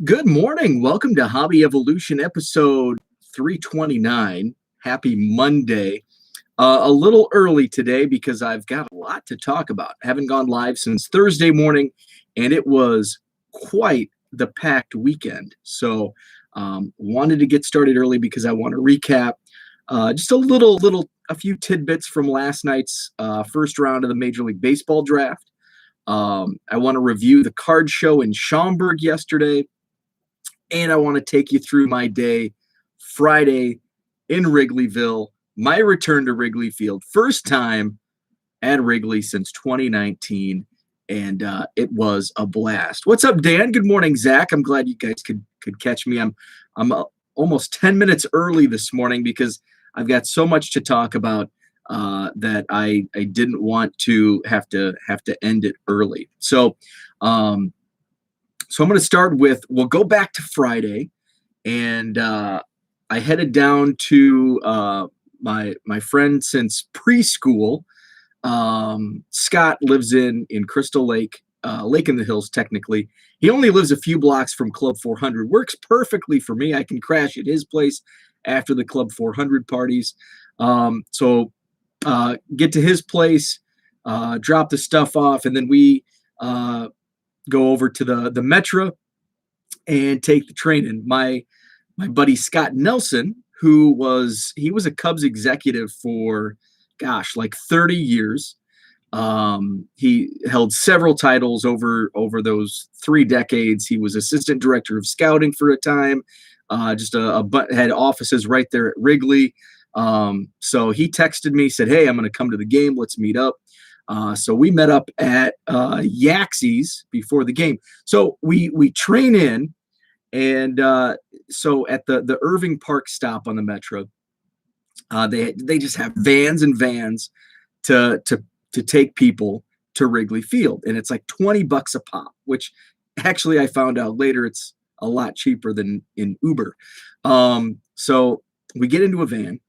Good morning. Welcome to Hobby Evolution episode 329. Happy Monday. A little early today because I've got a lot to talk about. I haven't gone live since Thursday morning, and it was quite the packed weekend. So, wanted to get started early because I want to recap just a few tidbits from last night's first round of the Major League Baseball draft. I want to review the card show in Schaumburg yesterday. And I want to take you through my day Friday in Wrigleyville, my return to Wrigley Field, first time at Wrigley since 2019, and it was a blast. What's up, Dan? Good morning, Zach. I'm glad you guys could catch me. I'm almost 10 minutes early this morning because I've got so much to talk about that I didn't want to have to end it early. So I'm going to start with, we'll go back to Friday, and I headed down to my friend since preschool. Scott lives in Crystal Lake, Lake in the Hills, technically. He only lives a few blocks from Club 400. Works perfectly for me. I can crash at his place after the Club 400 parties. So get to his place, drop the stuff off, and then we go over to the Metro and take the train in. My buddy Scott Nelson, he was a Cubs executive for, like 30 years. He held several titles over those 3 decades. He was assistant director of scouting for a time, had offices right there at Wrigley. So he texted me, said, "Hey, I'm going to come to the game. Let's meet up." So we met up at Yaxie's before the game. So we train in, and so at the Irving Park stop on the Metro, they just have vans and vans to take people to Wrigley Field, and it's like $20 a pop, which actually I found out later it's a lot cheaper than in Uber. So we get into a van.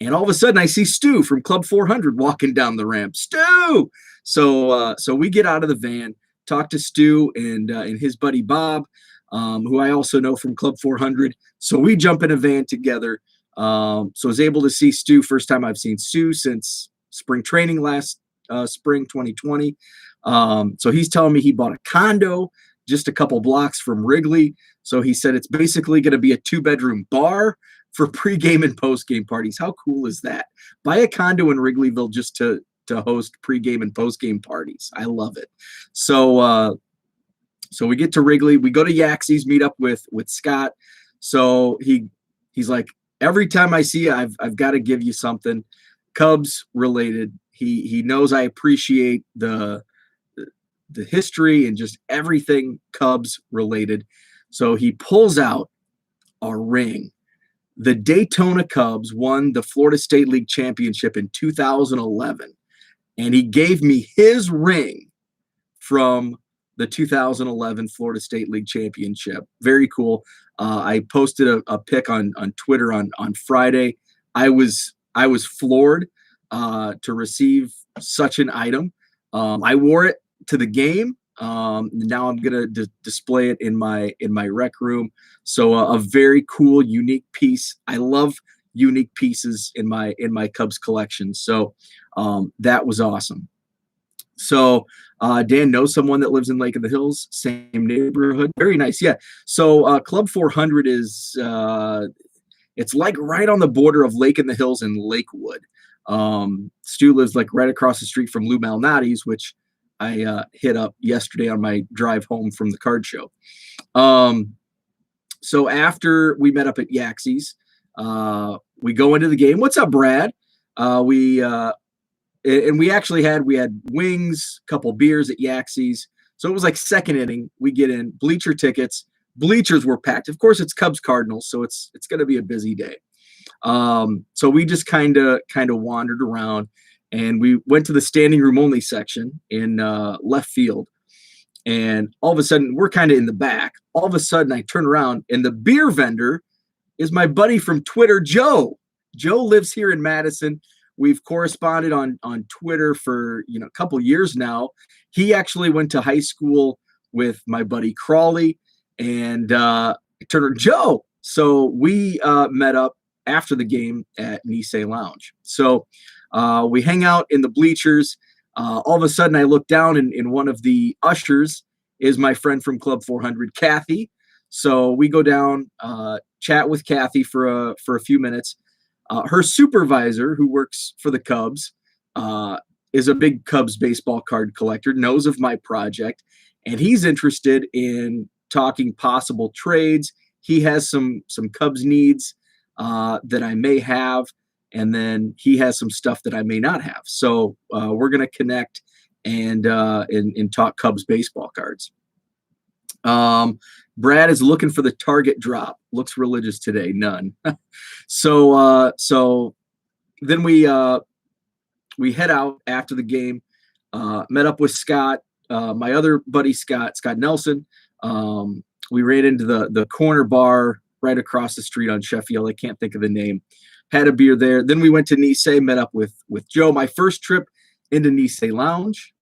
And all of a sudden, I see Stu from Club 400 walking down the ramp. Stu! So we get out of the van, talk to Stu and his buddy Bob, who I also know from Club 400. So we jump in a van together. So I was able to see Stu. First time I've seen Stu since spring training last spring 2020. So he's telling me he bought a condo just a couple blocks from Wrigley. So he said it's basically going to be a 2-bedroom bar for pregame and postgame parties. How cool is that? Buy a condo in Wrigleyville just to host pregame and postgame parties. I love it. So we get to Wrigley. We go to Yaxie's, meet up with Scott. So he's like, every time I see you, I've got to give you something Cubs related. He knows I appreciate the history and just everything Cubs related. So he pulls out a ring. The Daytona Cubs won the Florida State League Championship in 2011, and he gave me his ring from the 2011 Florida State League Championship. Very cool. I posted a pic on Twitter on Friday. I was floored to receive such an item. I wore it to the game. Now I'm gonna display it in my rec room. So a very cool, unique piece. I love unique pieces in my Cubs collection. So that was awesome. So Dan knows someone that lives in Lake of the Hills, same neighborhood. Very nice, yeah. So Club 400 is it's like right on the border of Lake in the Hills and Lakewood. Stu lives like right across the street from Lou Malnati's, which I hit up yesterday on my drive home from the card show. So after we met up at Yaxie's, we go into the game. What's up, Brad? We actually had wings, couple beers at Yaxie's. So it was like second inning. We get in, bleacher tickets. Bleachers were packed. Of course, it's Cubs Cardinals, so it's going to be a busy day. So we just kind of wandered around. And we went to the standing room only section in left field. And all of a sudden, we're kind of in the back. All of a sudden, I turn around, and the beer vendor is my buddy from Twitter, Joe. Joe lives here in Madison. We've corresponded on Twitter for a couple years now. He actually went to high school with my buddy Crawley, and I turned around, Joe. So we met up after the game at Nisei Lounge. So we hang out in the bleachers. All of a sudden, I look down, and in one of the ushers is my friend from Club 400, Kathy. So we go down, chat with Kathy for a few minutes. Her supervisor, who works for the Cubs, is a big Cubs baseball card collector, knows of my project, and he's interested in talking possible trades. He has some Cubs needs that I may have, and then he has some stuff that I may not have. So we're gonna connect and talk Cubs baseball cards. Brad is looking for the target drop. Looks religious today. None. So then we head out after the game. Met up with Scott, my other buddy Scott Nelson. We ran into the corner bar right across the street on Sheffield. I can't think of the name. Had a beer there. Then we went to Nisei, met up with Joe. My first trip into Nisei Lounge.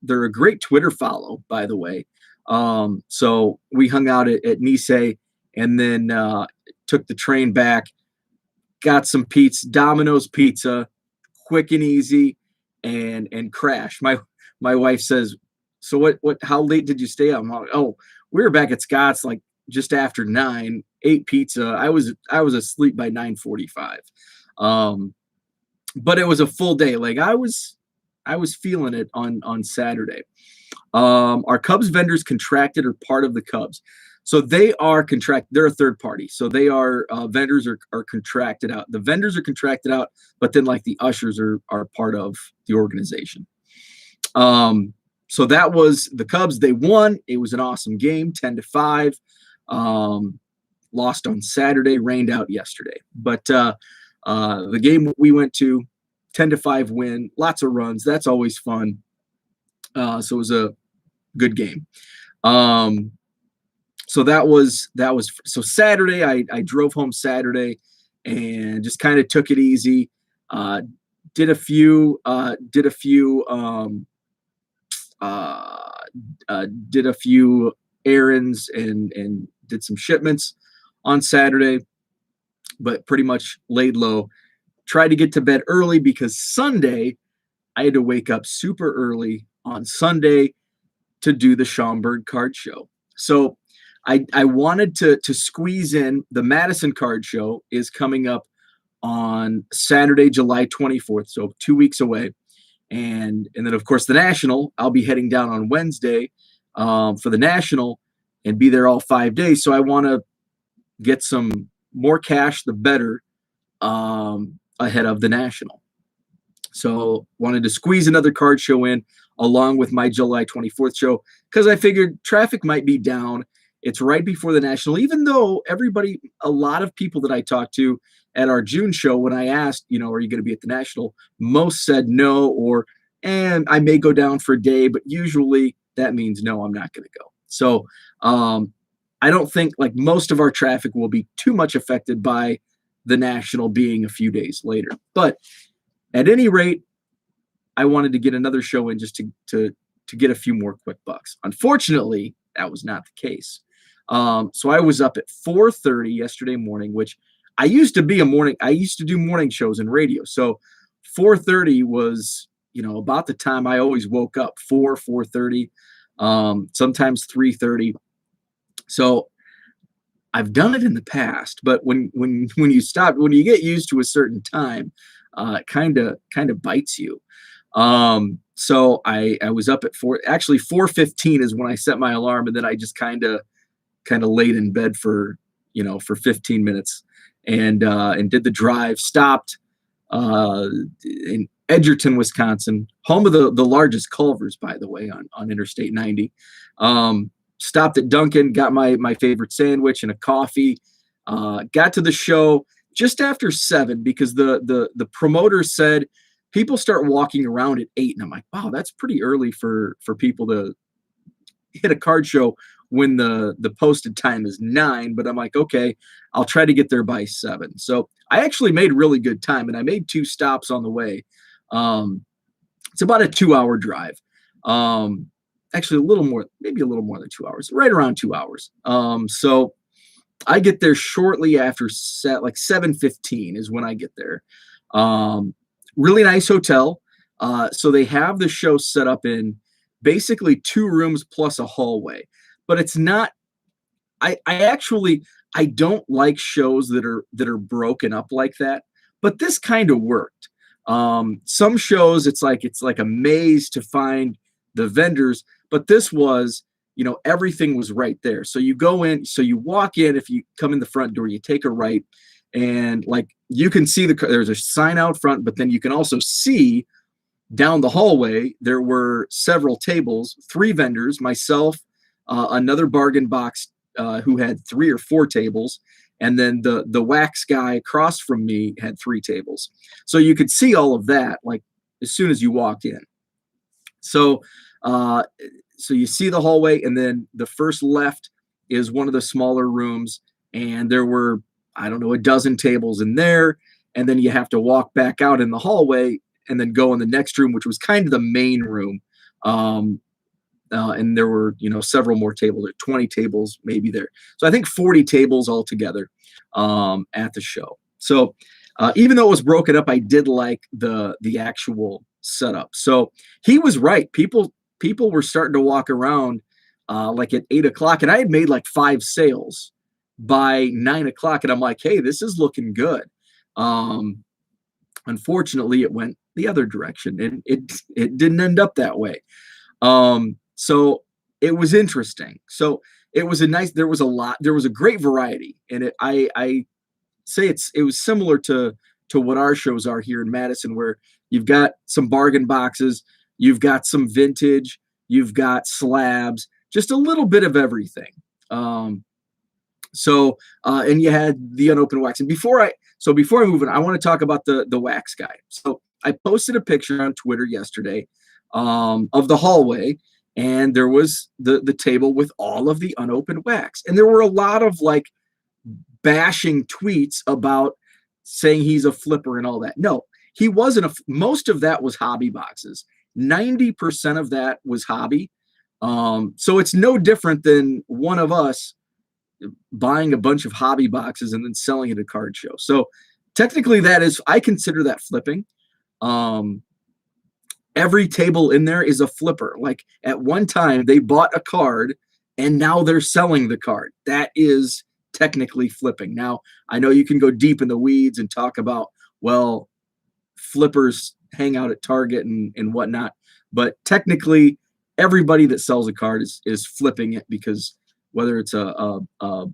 They're a great Twitter follow, by the way. So we hung out at Nisei, and then took the train back, got some pizza, Domino's pizza, quick and easy, and crashed. My wife says, so what how late did you stay up? I'm like, oh, we were back at Scott's like just after 9, ate pizza. I was asleep by 9:45. But it was a full day. Like I was feeling it on Saturday. Our Cubs vendors contracted are part of the Cubs. So they are they're a third party. So they are vendors are contracted out. The vendors are contracted out, but then like the ushers are part of the organization. So that was the Cubs. They won. It was an awesome game, 10-5. Lost on Saturday, rained out yesterday. But the game we went to, 10-5 win, lots of runs. That's always fun. So it was a good game. So that was so Saturday. I drove home Saturday and just kind of took it easy. Did a few errands and did some shipments on Saturday, but pretty much laid low. Tried to get to bed early because Sunday I had to wake up super early on Sunday to do the Schaumburg card show. So I wanted to squeeze in. The Madison card show is coming up on Saturday, July 24th, so 2 weeks away. And then, of course, the National, I'll be heading down on Wednesday for the National and be there all 5 days. So I want to get some more cash, the better, ahead of the National. So wanted to squeeze another card show in along with my July 24th show because I figured traffic might be down. It's right before the National, even though a lot of people that I talked to at our June show, when I asked, are you going to be at the National? Most said no, and I may go down for a day, but usually that means no, I'm not going to go. So I don't think like most of our traffic will be too much affected by the National being a few days later. But at any rate, I wanted to get another show in just to get a few more quick bucks. Unfortunately, that was not the case. So I was up at 4:30 yesterday morning, which I used to do morning shows in radio. So 4:30 was, about the time I always woke up, 4:30, sometimes 3:30. So I've done it in the past, but when you get used to a certain time, it kind of bites you. So I was up at 4:15 is when I set my alarm, and then I just kind of laid in bed for 15 minutes and did the drive, stopped in Edgerton, Wisconsin, home of the largest Culvers, by the way, on Interstate 90. Stopped at Dunkin', got my favorite sandwich and a coffee, got to the show just after 7 because the promoter said people start walking around at 8. And I'm like, wow, that's pretty early for people to hit a card show when the posted time is 9. But I'm like, okay, I'll try to get there by 7. So I actually made really good time, and I made 2 stops on the way. It's about a 2-hour drive. actually a little more, maybe a little more than 2 hours, right around 2 hours. So I get there shortly after like 7:15 is when I get there. Um, Really nice hotel. So they have the show set up in basically 2 rooms plus a hallway, but it's not. I actually I don't like shows that are broken up like that, but this kind of worked. Some shows it's like a maze to find the vendors, but this was, everything was right there. So you go in, so you walk in, if you come in the front door, you take a right, and like you can see there's a sign out front, but then you can also see down the hallway there were several tables, 3 vendors, myself, another bargain box who had 3 or 4 tables, and then the wax guy across from me had 3 tables. So you could see all of that like as soon as you walked in. So uh, so you see the hallway, and then the first left is one of the smaller rooms, and there were, I don't know, a dozen tables in there, and then you have to walk back out in the hallway and then go in the next room, which was kind of the main room. Um, and there were, several more tables, there 20 tables maybe there. So I think 40 tables altogether at the show. So even though it was broken up, I did like the actual setup. So he was right. People were starting to walk around like at 8 o'clock, and I had made like 5 sales by 9 o'clock, and I'm like, hey, this is looking good. Unfortunately, it went the other direction, and it didn't end up that way. So it was interesting. So it was there was a great variety, and I say it was similar to what our shows are here in Madison, where you've got some bargain boxes, you've got some vintage, you've got slabs, just a little bit of everything. And you had the unopened wax. And before I move on, I want to talk about the wax guy. So I posted a picture on Twitter yesterday of the hallway, and there was the table with all of the unopened wax, and there were a lot of like bashing tweets about saying he's a flipper and all that. No, he wasn't. Most of that was hobby boxes. 90% of that was hobby. So it's no different than one of us buying a bunch of hobby boxes and then selling it at a card show. So technically I consider that flipping. Every table in there is a flipper. Like at one time they bought a card and now they're selling the card. That is technically flipping. Now, I know you can go deep in the weeds and talk about, well, flippers hang out at Target and whatnot, but technically everybody that sells a card is flipping it, because whether it's a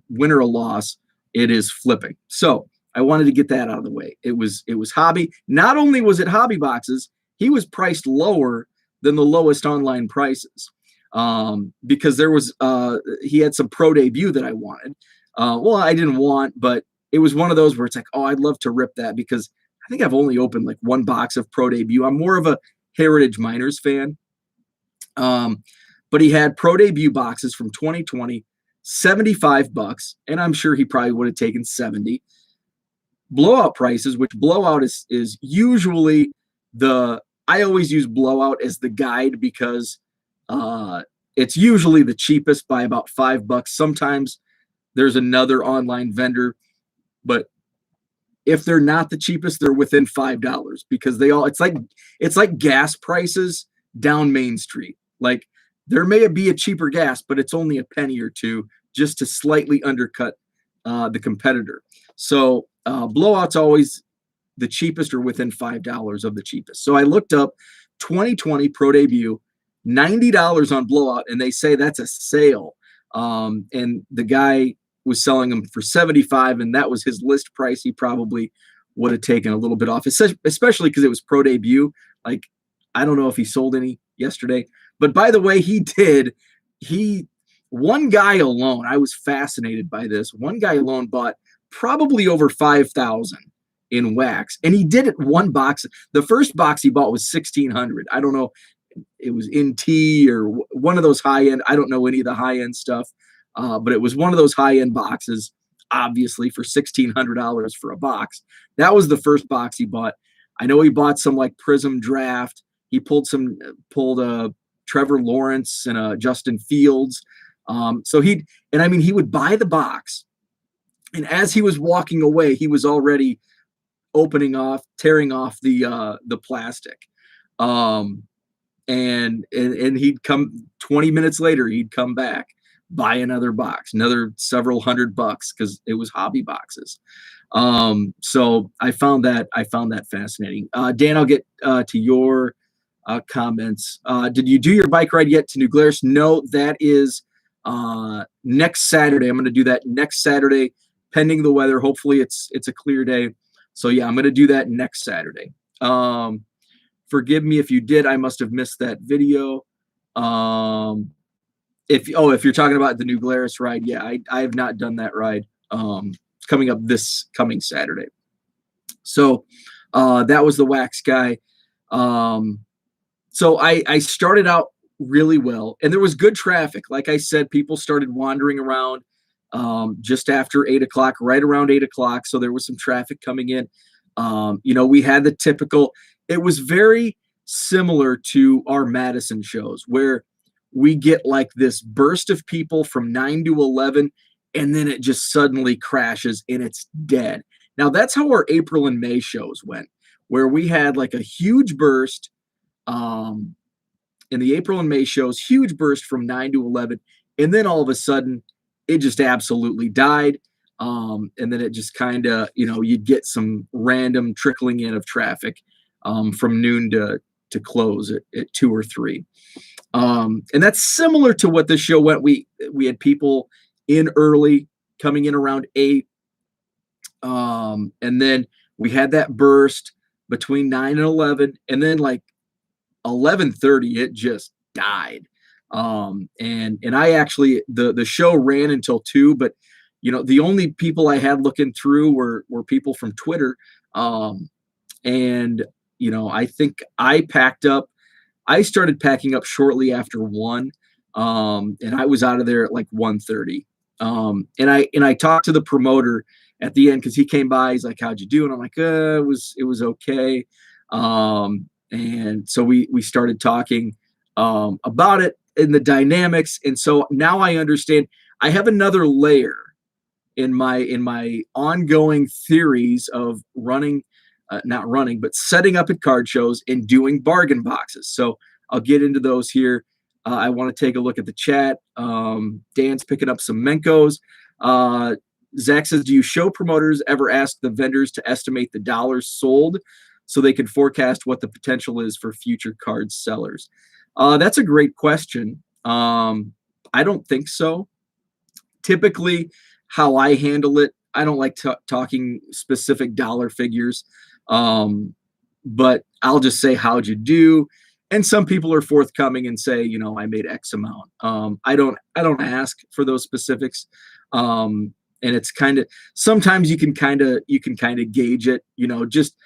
win or a loss, it is flipping. So I wanted to get that out of the way. It was hobby. Not only was it hobby boxes, he was priced lower than the lowest online prices, because he had some pro debut that I wanted. Well, I didn't want, but it was one of those where it's like, oh, I'd love to rip that, because I think I've only opened like 1 box of pro debut. I'm more of a Heritage Miners fan. But he had pro debut boxes from 2020, $75, and I'm sure he probably would have taken 70. Blowout prices, which blowout is usually I always use blowout as the guide, because it's usually the cheapest by about $5. Sometimes there's another online vendor, but if they're not the cheapest, they're within $5, because it's like gas prices down Main Street. Like there may be a cheaper gas, but it's only a penny or two just to slightly undercut the competitor. So blowout's always the cheapest or within $5 of the cheapest. So I looked up 2020 pro debut, $90 on blowout, and they say that's a sale. And the guy was selling them for $75, and that was his list price. He probably would have taken a little bit off, especially because it was pro debut. Like, I don't know if he sold any yesterday, but by the way, he did. One guy alone, I was fascinated by this. One guy alone bought probably over 5,000 in wax, and he did it 1 box. The first box he bought was 1,600. I don't know, it was NT or one of those high end. I don't know any of the high end stuff, but it was one of those high end boxes, obviously, for $1,600 for a box. That was the first box he bought. I know he bought some like Prism Draft. He pulled Trevor Lawrence and Justin Fields. So he would buy the box, and as he was walking away, he was already tearing off the plastic. And he'd come 20 minutes later, he'd come back, buy another box, another several $100 because it was hobby boxes. So I found that fascinating. Dan, I'll get to your comments. Did you do your bike ride yet to New Glarus? No, that is next Saturday. I'm going to do that next Saturday, pending the weather. Hopefully it's a clear day. So yeah, I'm going to do that next Saturday. Forgive me if you did. I must have missed that video. If you're talking about the New Glarus ride, yeah, I have not done that ride. It's coming up this coming Saturday. So that was the wax guy. So I started out really well, and there was good traffic. Like I said, people started wandering around just after 8 o'clock, right around 8 o'clock. So there was some traffic coming in. We had the typical. It was very similar to our Madison shows where we get like this burst of people from 9 to 11, and then it just suddenly crashes and it's dead. Now that's how our April and May shows went, where we had like a huge burst in the April and May shows, huge burst from 9 to 11, and then all of a sudden it just absolutely died. And then it just kind of, you'd get some random trickling in of traffic from noon to close at 2 or 3. And that's similar to what the show went. We had people in early, coming in around 8. And then we had that burst between 9 and 11. And then like 11:30, it just died. And I actually, the show ran until 2, but the only people I had looking through were people from Twitter. And I think I started packing up shortly after 1. And I was out of there at like 1:30. And I talked to the promoter at the end because he came by. He's like, "How'd you do?" And I'm like, it was okay. And so we started talking about it and the dynamics. And so now I understand. I have another layer in my ongoing theories of not running, but setting up at card shows and doing bargain boxes. So I'll get into those here. I want to take a look at the chat. Dan's picking up some Menkos. Zach says, do you show promoters ever ask the vendors to estimate the dollars sold so they can forecast what the potential is for future card sellers? That's a great question. I don't think so. Typically, how I handle it, I don't like talking specific dollar figures, but I'll just say, how'd you do? And some people are forthcoming and say, I made X amount. I don't ask for those specifics. And it's kind of, sometimes you can kind of gauge it, just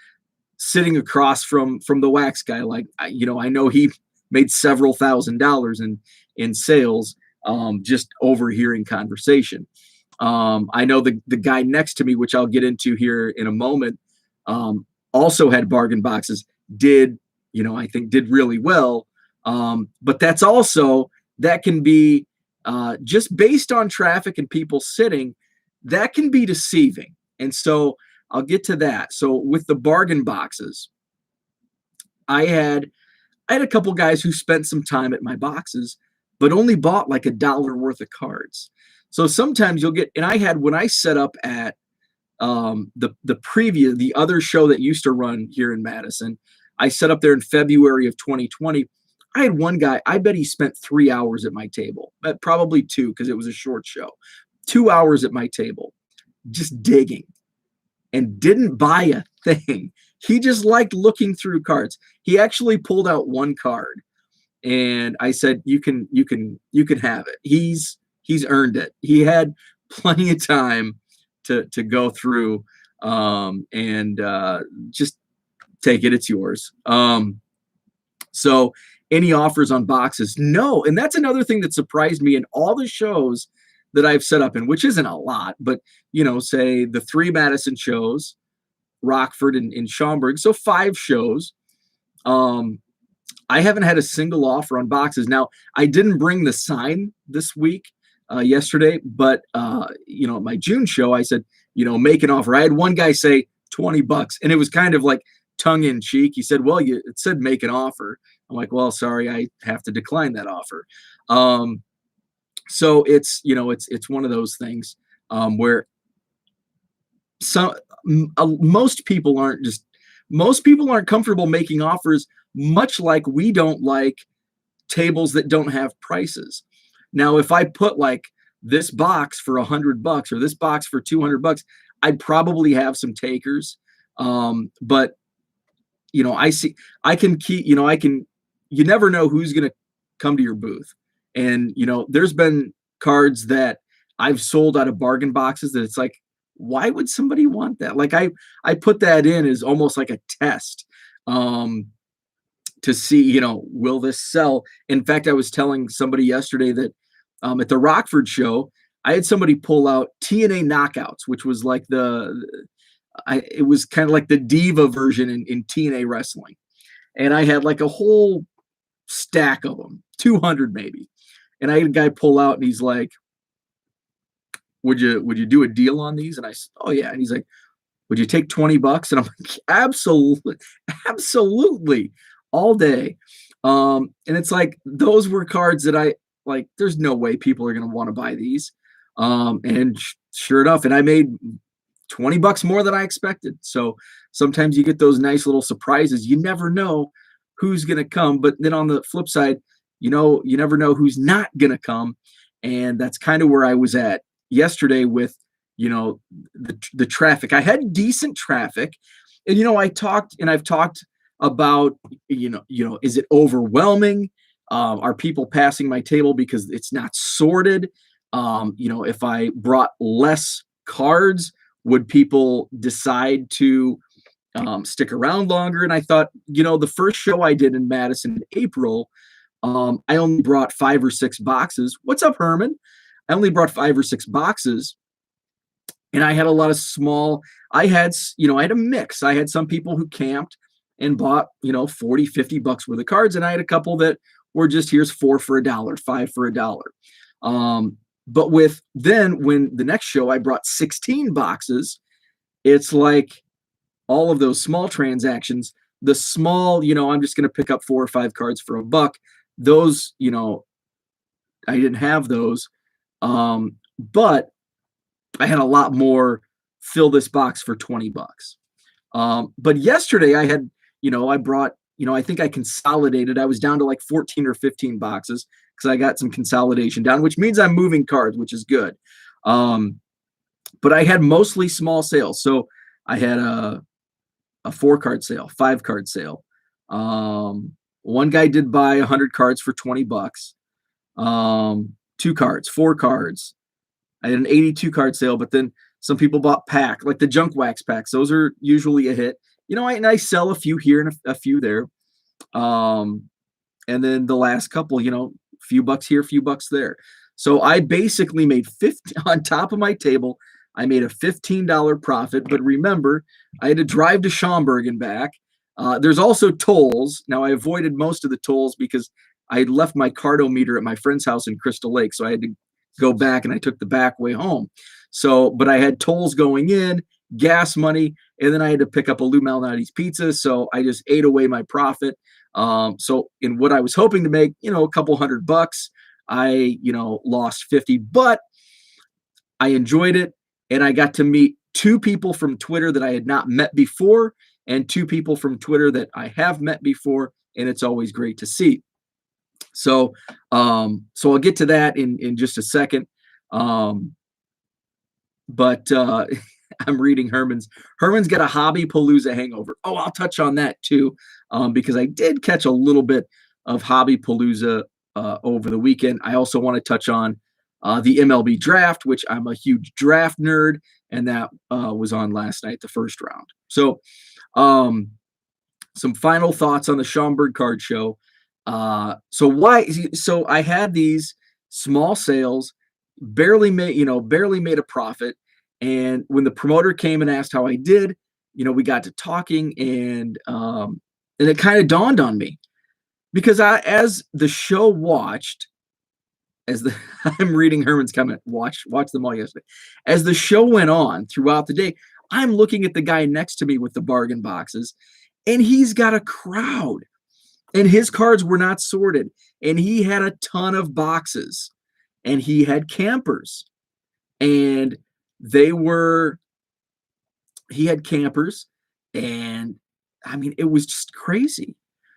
sitting across from the wax guy. Like, I know he made several $1,000s in sales, just overhearing conversation. I know the guy next to me, which I'll get into here in a moment, also had bargain boxes, I think did really well. But that can be just based on traffic and people sitting, that can be deceiving. And so I'll get to that. So with the bargain boxes, I had a couple guys who spent some time at my boxes, but only bought like $1 worth of cards. So sometimes you'll get, and I had, when I set up at the other show that used to run here in Madison, I set up there in February of 2020. I had one guy, I bet he spent 3 hours at my table, probably 2 because it was a short show, 2 hours at my table, just digging, and didn't buy a thing. He just liked looking through cards. He actually pulled out one card, and I said, "You can have it. He's earned it. He had plenty of time to go through, and just take it. It's yours." So any offers on boxes? No. And that's another thing that surprised me in all the shows that I've set up in, which isn't a lot, but say the 3 Madison shows, Rockford and Schaumburg, so 5 shows. I haven't had a single offer on boxes. Now, I didn't bring the sign this week, yesterday, but at my June show, I said, make an offer. I had one guy say $20, and it was kind of like tongue in cheek. He said, "Well, it said make an offer." I'm like, "Well, sorry, I have to decline that offer." So it's one of those things where some most people aren't comfortable making offers, much like we don't like tables that don't have prices. Now, if I put like this box for $100 or this box for $200, I'd probably have some takers. But I can keep, you never know who's going to come to your booth. And, there's been cards that I've sold out of bargain boxes that it's like, why would somebody want that? Like I put that in as almost like a test, to see, will this sell? In fact, I was telling somebody yesterday that, at the Rockford show, I had somebody pull out TNA knockouts, which was like it was kind of like the diva version in TNA wrestling. And I had like a whole stack of them, 200 maybe. And I had a guy pull out and he's like, would you do a deal on these? And I said, "Oh yeah." And he's like, "Would you take $20?" And I'm like, absolutely, all day. And it's like, those were cards that I like, there's no way people are going to want to buy these. And sure enough, and I made $20 more than I expected. So sometimes you get those nice little surprises. You never know who's going to come. But then on the flip side, you never know who's not going to come. And that's kind of where I was at yesterday with, the traffic. I had decent traffic. And, I've talked about, is it overwhelming? Are people passing my table because it's not sorted? If I brought less cards, would people decide to stick around longer? And I thought, the first show I did in Madison in April, I only brought 5 or 6 boxes. What's up, Herman? I only brought 5 or 6 boxes. And I had a lot of I had a mix. I had some people who camped and bought, $40, $50 worth of cards. And I had a couple that were just, here's 4 for $1, 5 for $1. But when the next show I brought 16 boxes, it's like all of those small transactions, the small, I'm just going to pick up 4 or 5 cards for $1. Those, I didn't have those. But I had a lot more fill this box for $20. But yesterday I had, I brought, I think I consolidated. I was down to like 14 or 15 boxes because I got some consolidation down, which means I'm moving cards, which is good. But I had mostly small sales. So I had a 4-card sale, 5-card sale. One guy did buy 100 cards for $20. 2 cards, 4 cards. I had an 82-card sale, but then some people bought pack, like the junk wax packs. Those are usually a hit. I sell a few here and a few there. And then the last couple, few bucks here, few bucks there. So I basically made 50 on top of my table. I made a $15 profit. But remember, I had to drive to Schaumburg and back. There's also tolls. Now, I avoided most of the tolls because I had left my cardometer at my friend's house in Crystal Lake. So I had to go back, and I took the back way home. So, but I had tolls going in, gas money, and then I had to pick up a Lou Malnati's pizza. So I just ate away my profit. So in what I was hoping to make, a couple $100, I, lost 50, but I enjoyed it. And I got to meet 2 people from Twitter that I had not met before, and 2 people from Twitter that I have met before. And it's always great to see. So I'll get to that in just a second. But I'm reading Herman's got a Hobby Palooza hangover. Oh, I'll touch on that too, because I did catch a little bit of Hobby Palooza over the weekend. I also want to touch on the MLB draft, which I'm a huge draft nerd, and that was on last night, the first round. So some final thoughts on the Schaumburg card show. So I had these small sales, barely made a profit. And when the promoter came and asked how I did, we got to talking, and it kind of dawned on me. because as the show watched, as the I'm reading Herman's comment, watch them all yesterday. As the show went on throughout the day, I'm looking at the guy next to me with the bargain boxes, and he's got a crowd, and his cards were not sorted, and he had a ton of boxes, and he had campers, and they were he had campers, and I mean, it was just crazy.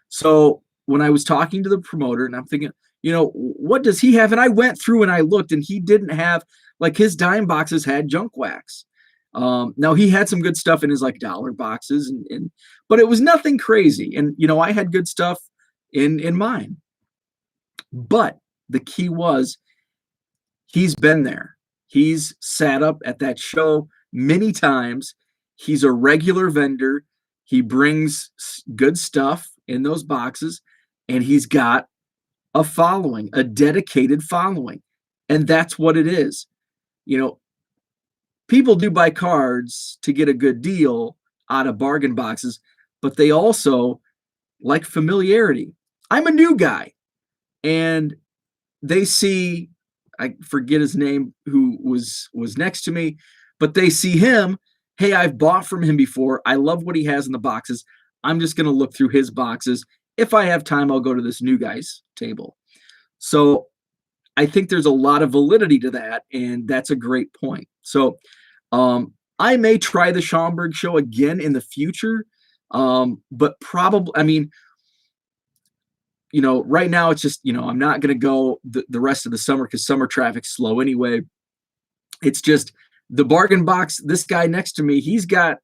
So when I was talking to the promoter, and I'm thinking, what does he have? And I went through and I looked, and he didn't have, like, his dime boxes had junk wax. Now he had some good stuff in his like dollar boxes, and but it was nothing crazy. And I had good stuff in mine. But the key was, he's been there. He's sat up at that show many times. He's a regular vendor. He brings good stuff in those boxes, and he's got a following, a dedicated following. And that's what it is. People do buy cards to get a good deal out of bargain boxes, but they also like familiarity. I'm a new guy, and they see, I forget his name, who was next to me, but they see him. Hey, I've bought from him before. I love what he has in the boxes. I'm just going to look through his boxes. If I have time, I'll go to this new guy's table. So I think there's a lot of validity to that, and that's a great point. So I may try the Schaumburg show again in the future, but probably, I mean, right now it's just, I'm not going to go the rest of the summer because summer traffic's slow anyway. It's just the bargain box. This guy next to me, he's got,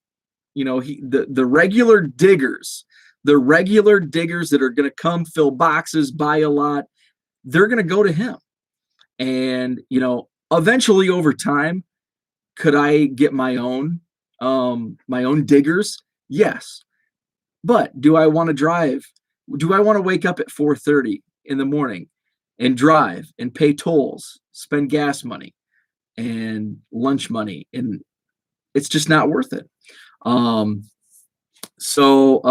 the regular diggers, that are going to come fill boxes, buy a lot. They're going to go to him. And, eventually over time, could I get my own diggers? Yes. But do I want to drive? Do I want to wake up at 4:30 in the morning and drive and pay tolls, spend gas money and lunch money? And it's just not worth it. So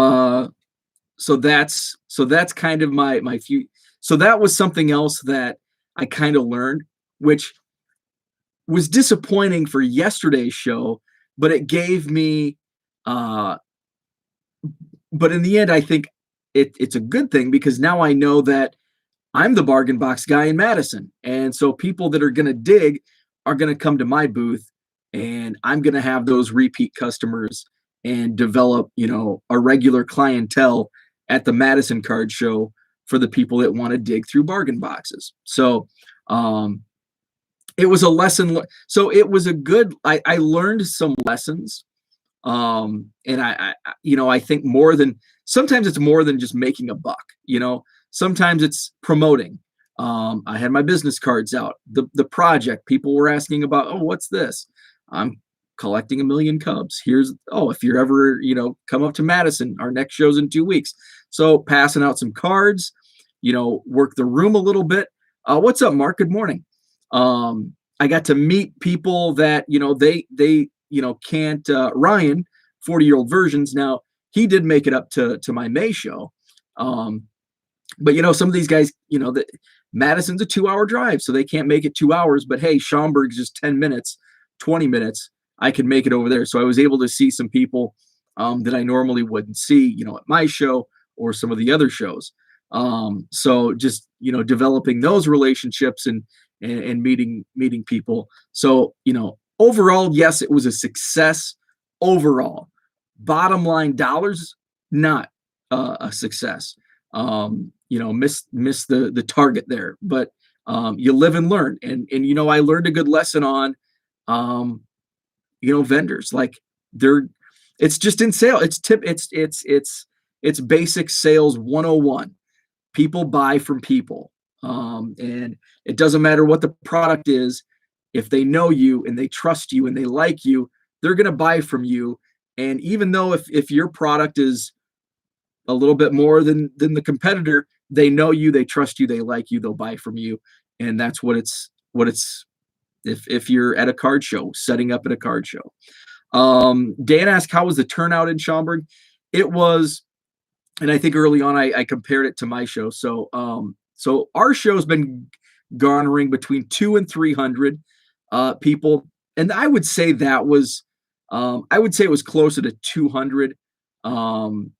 that's kind of my few. So that was something else that I kind of learned, which was disappointing for yesterday's show, but it gave me, but in the end, I think it's a good thing, because now I know that I'm the bargain box guy in Madison. And so people that are going to dig are going to come to my booth, and I'm going to have those repeat customers and develop, a regular clientele at the Madison card show for the people that want to dig through bargain boxes. So, it was a lesson. So it was a good, I learned some lessons. And I think sometimes it's more than just making a buck, sometimes it's promoting. I had my business cards out, the project, people were asking about, oh, what's this? I'm collecting 1 million Cubs. If you're ever, come up to Madison, our next show's in 2 weeks. So passing out some cards, work the room a little bit. What's up, Mark? Good morning. I got to meet people that, they can't, Ryan, 40-year-old versions. Now he did make it up to my May show. But some of these guys, that Madison's a 2-hour drive, so they can't make it 2 hours, but hey, Schaumburg's just 10 minutes, 20 minutes. I could make it over there. So I was able to see some people, that I normally wouldn't see, at my show or some of the other shows. So just, developing those relationships and meeting people. So, overall, yes, it was a success overall. Bottom line dollars, not a success. Miss the target there, but you live and learn. And I learned a good lesson on, vendors. Like, it's just in sale. It's basic sales 101. People buy from people. And it doesn't matter what the product is. If they know you and they trust you and they like you, they're going to buy from you. And even though if your product is a little bit more than the competitor, they know you, they trust you, they like you, they'll buy from you. And that's what it's if you're at a card show, setting up at a card show. Dan asked, how was the turnout in Schaumburg? It was And I think early on I compared it to my show. So our show's been garnering between 200 and 300 people, and I would say I would say it was closer to 200. Um,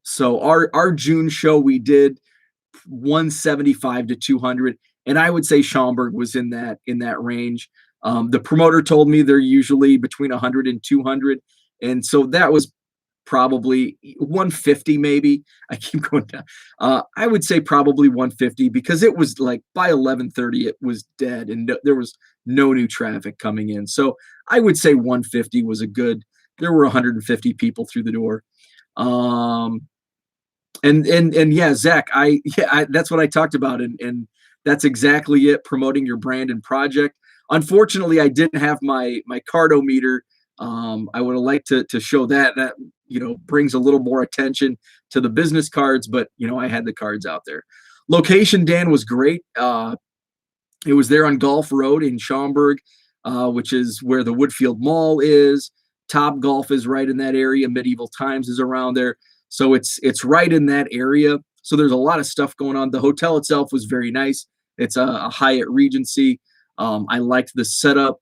so our June show we did 175 to 200, and I would say Schaumburg was in that range. The promoter told me they're usually between 100 and 200, and so that was probably 150 maybe. I keep going down. I would say probably 150 because it was like by 11:30 it was dead and there was no new traffic coming in. So I would say 150 was a good. There were 150 people through the door. Um, and yeah, Zach, that's what I talked about, and that's exactly it. Promoting your brand and project. Unfortunately, I didn't have my cardometer. I would have liked to show that. That brings a little more attention to the business cards, but I had the cards out there. Location, Dan, was great. It was there on Golf Road in Schaumburg, which is where the Woodfield Mall is. Top Golf is right in that area. Medieval Times is around there. So it's right in that area. So there's a lot of stuff going on. The hotel itself was very nice. It's a Hyatt Regency. I liked the setup.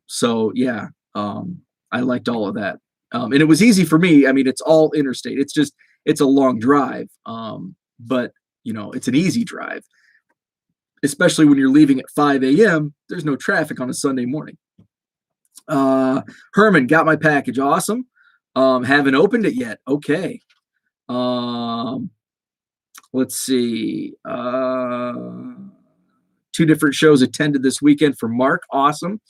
So yeah, I liked all of that. And it was easy for me. I mean, it's all interstate. It's a long drive. But it's an easy drive, especially when you're leaving at 5 a.m. There's no traffic on a Sunday morning. Herman, got my package. Awesome. Haven't opened it yet. Okay. Let's see. 2 different shows attended this weekend for Mark. Awesome.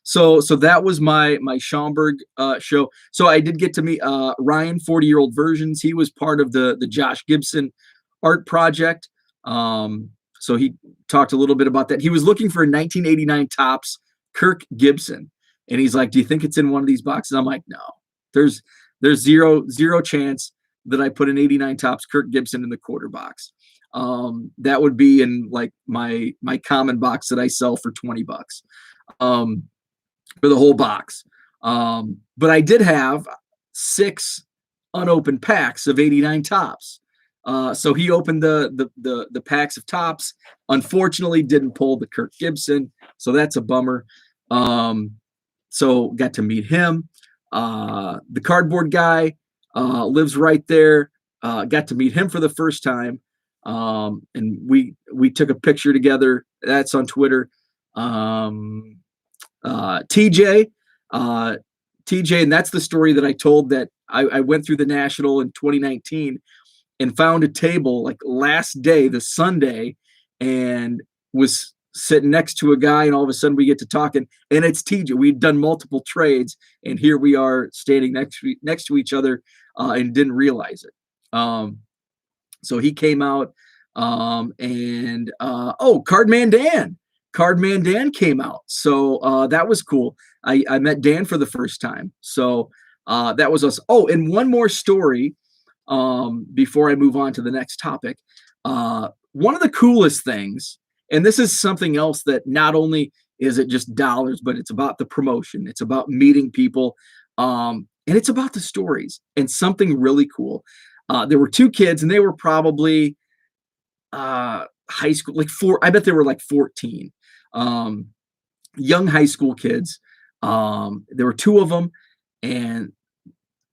So that was my Schaumburg show. So I did get to meet Ryan, 40-year-old versions. He was part of the Josh Gibson art project. So he talked a little bit about that. He was looking for a 1989 Topps Kirk Gibson, and he's like, "Do you think it's in one of these boxes?" I'm like, "No, there's zero chance that I put an 89 Topps Kirk Gibson in the quarter box. That would be in like my common box that I sell for $20 for the whole box. But I did have 6 unopened packs of 89 Topps. So he opened the packs of Topps. Unfortunately, didn't pull the Kirk Gibson, so that's a bummer. So got to meet him. The cardboard guy lives right there. Got to meet him for the first time, and we took a picture together. That's on Twitter. TJ, and that's the story that I told, that I went through the National in 2019 and found a table like last day, the Sunday, and was sitting next to a guy, and all of a sudden we get to talking, and it's TJ. We'd done multiple trades, and here we are standing next to each other, and didn't realize it. So he came out, and Cardman Dan came out. So that was cool. I met Dan for the first time. So that was us. Oh, and one more story before I move on to the next topic. One of the coolest things, and this is something else that not only is it just dollars, but it's about the promotion. It's about meeting people. And it's about the stories, and something really cool. There were 2 kids, and they were probably high school, I bet they were like 14. Young high school kids. There were 2 of them, and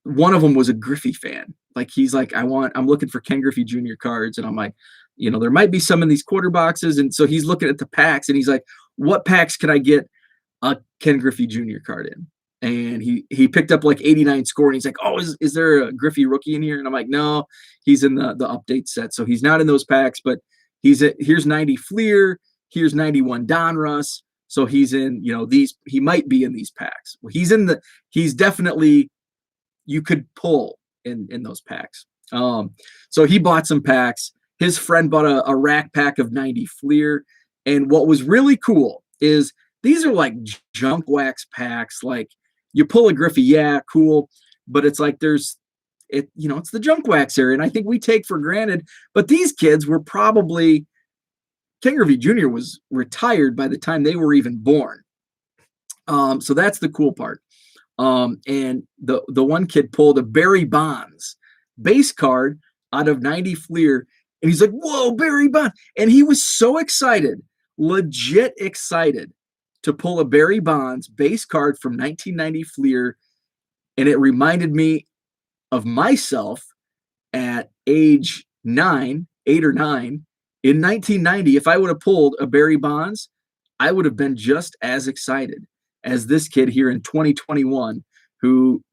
one of them was a Griffey fan. Like, he's like, I'm looking for Ken Griffey Jr. cards. And I'm like, there might be some in these quarter boxes. And so he's looking at the packs, and he's like, what packs can I get a Ken Griffey Jr. card in? And he picked up like 89 score, and he's like, oh, is there a Griffey rookie in here? And I'm like, no, he's in the update set. So he's not in those packs, but here's 90 Fleer, here's 91 Donruss. So he's in, he might be in these packs. Well, he's definitely, you could pull in those packs. So he bought some packs. His friend bought a rack pack of 90 Fleer. And what was really cool is these are like junk wax packs. Like, you pull a Griffey, yeah, cool. But it's like it's the junk wax area. And I think we take for granted, but these kids were probably, Ken Griffey Jr. was retired by the time they were even born. So that's the cool part. And the one kid pulled a Barry Bonds base card out of 90 Fleer. And he's like, whoa, Barry Bonds. And he was so excited, legit excited to pull a Barry Bonds base card from 1990 Fleer. And it reminded me of myself at age 8 or 9 in 1990. If I would have pulled a Barry Bonds, I would have been just as excited as this kid here in 2021 who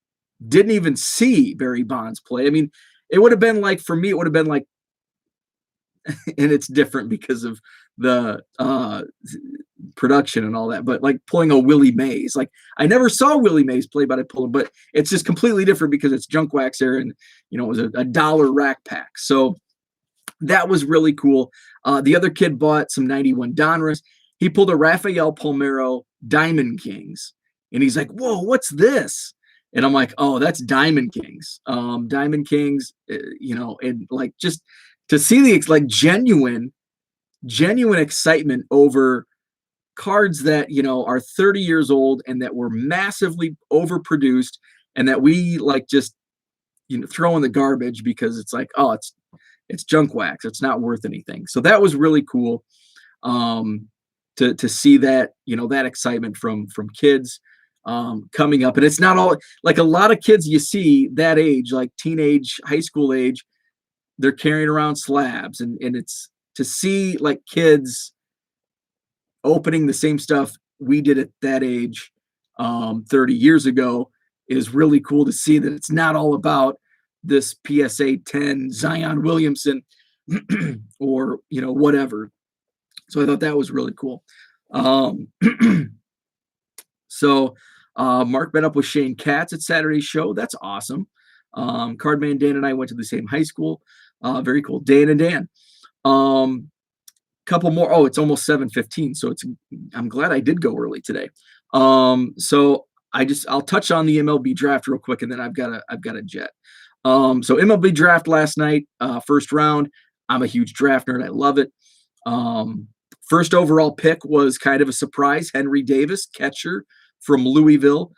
didn't even see Barry Bonds play. I mean, it would have been like, for me, it would have been like, and it's different because of the production and all that, but like pulling a Willie Mays. Like, I never saw Willie Mays play, but I pulled him. But it's just completely different because it's junk wax there, and it was a $1 rack pack. So that was really cool. The other kid bought some 91 Donruss. He pulled a Rafael Palmeiro Diamond Kings, and he's like, "Whoa, what's this?" And I'm like, "Oh, that's Diamond Kings." Diamond Kings, and like just to see the like genuine excitement over cards that are 30 years old and that were massively overproduced and that we like just throw in the garbage because it's like, oh, it's junk wax, it's not worth anything. So that was really cool to see that that excitement from kids coming up. And it's not all like a lot of kids you see that age, like teenage, high school age, they're carrying around slabs, and it's to see like kids opening the same stuff we did at that age 30 years ago is really cool to see that it's not all about this PSA 10 Zion Williamson or whatever. So I thought that was really cool. So Mark met up with Shane Katz at Saturday's show. That's awesome. Cardman Dan and I went to the same high school. Very cool. Dan and Dan. Couple more. Oh, it's almost 7:15. So I'm glad I did go early today. So I'll touch on the MLB draft real quick, and then I've got a jet. So MLB draft last night, first round. I'm a huge draft nerd. I love it. First overall pick was kind of a surprise. Henry Davis, catcher from Louisville.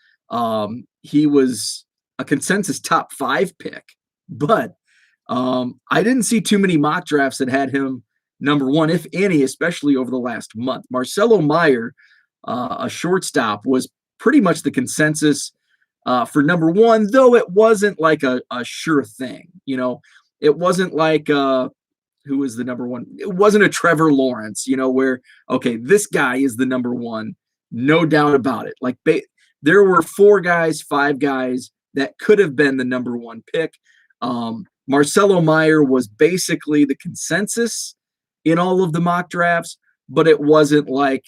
He was a consensus top 5 pick, but I didn't see too many mock drafts that had him number 1, if any, especially over the last month. Marcelo Meyer, a shortstop, was pretty much the consensus for number 1, though it wasn't like a sure thing. It wasn't like who was the number 1. It wasn't a Trevor Lawrence, where, okay, this guy is the number 1, no doubt about it. Like there were 4 guys, 5 guys that could have been the number 1 pick. Marcelo Meyer was basically the consensus in all of the mock drafts, but it wasn't like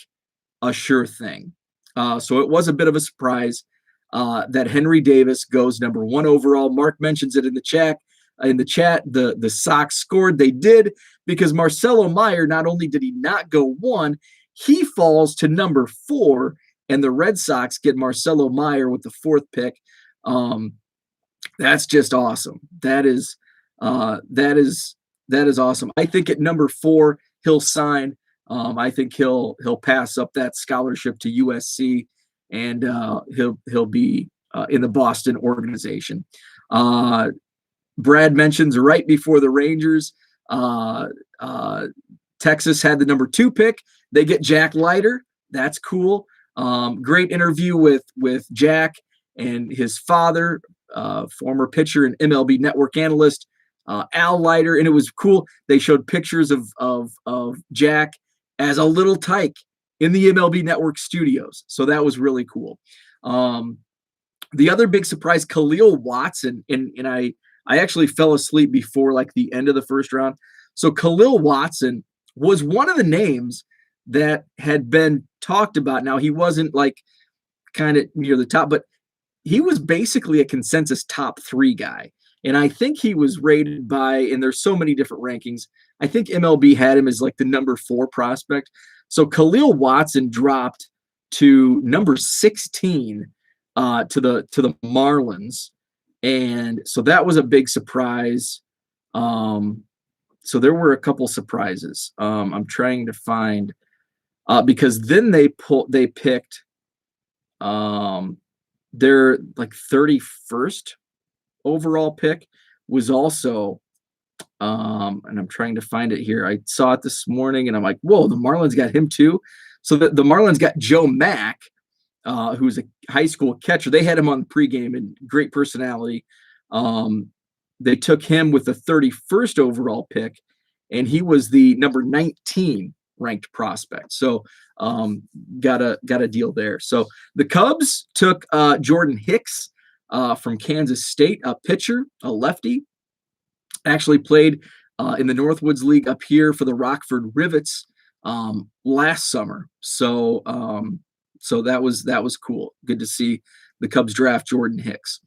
a sure thing. So it was a bit of a surprise that Henry Davis goes number 1 overall. Mark mentions it in the chat. The Sox scored. They did, because Marcelo Meyer, not only did he not go 1, he falls to number 4, and the Red Sox get Marcelo Meyer with the 4th pick. That's just awesome. That is awesome. I think at number 4 he'll sign. I think he'll pass up that scholarship to USC, and he'll be in the Boston organization. Brad mentions right before the Rangers, Texas had the number 2 pick. They get Jack Leiter. That's cool. Great interview with Jack and his father, former pitcher and MLB Network analyst, Al Leiter, and it was cool. They showed pictures of Jack as a little tyke in the MLB Network studios. So that was really cool. The other big surprise, Khalil Watson, and I actually fell asleep before like the end of the first round. So Khalil Watson was one of the names that had been talked about. Now, he wasn't like kind of near the top, but he was basically a consensus top 3 guy. And I think he was rated by, and there's so many different rankings, I think MLB had him as like the number 4 prospect. So Khalil Watson dropped to number 16 to the Marlins. And so that was a big surprise. So there were a couple surprises. I'm trying to find because then they picked their like 31st overall pick was also, and I'm trying to find it here. I saw it this morning, and I'm like, whoa, the Marlins got him too. So the Marlins got Joe Mack, who's a high school catcher. They had him on the pregame and great personality. They took him with the 31st overall pick, and he was the number 19 ranked prospect. So got a deal there. So the Cubs took Jordan Hicks from Kansas State, a pitcher, a lefty. Actually played in the Northwoods League up here for the Rockford Rivets last summer. So that was cool. Good to see the Cubs draft Jordan Hicks.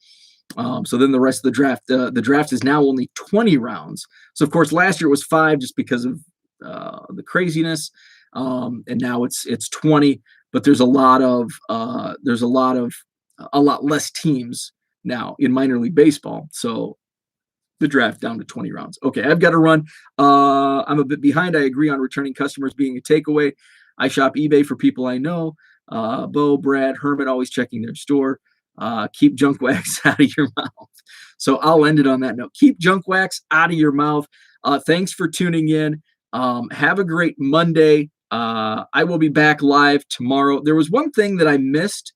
So then the rest of the draft is now only 20 rounds. So of course last year it was 5 just because of the craziness, and now it's 20. But there's a lot less teams now in minor league baseball. So the draft down to 20 rounds. Okay, I've got to run. I'm a bit behind. I agree on returning customers being a takeaway. I shop eBay for people I know. Bo, Brad, Herman, always checking their store. Keep junk wax out of your mouth. So I'll end it on that note. Keep junk wax out of your mouth. Thanks for tuning in. Have a great Monday. I will be back live tomorrow. There was one thing that I missed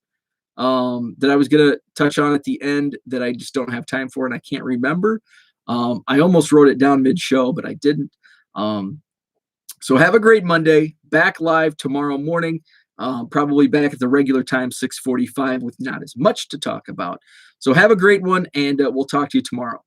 that I was going to touch on at the end that I just don't have time for, and I can't remember. I almost wrote it down mid-show, but I didn't. So have a great Monday. Back live tomorrow morning. Probably back at the regular time, 6:45, with not as much to talk about. So have a great one, and we'll talk to you tomorrow.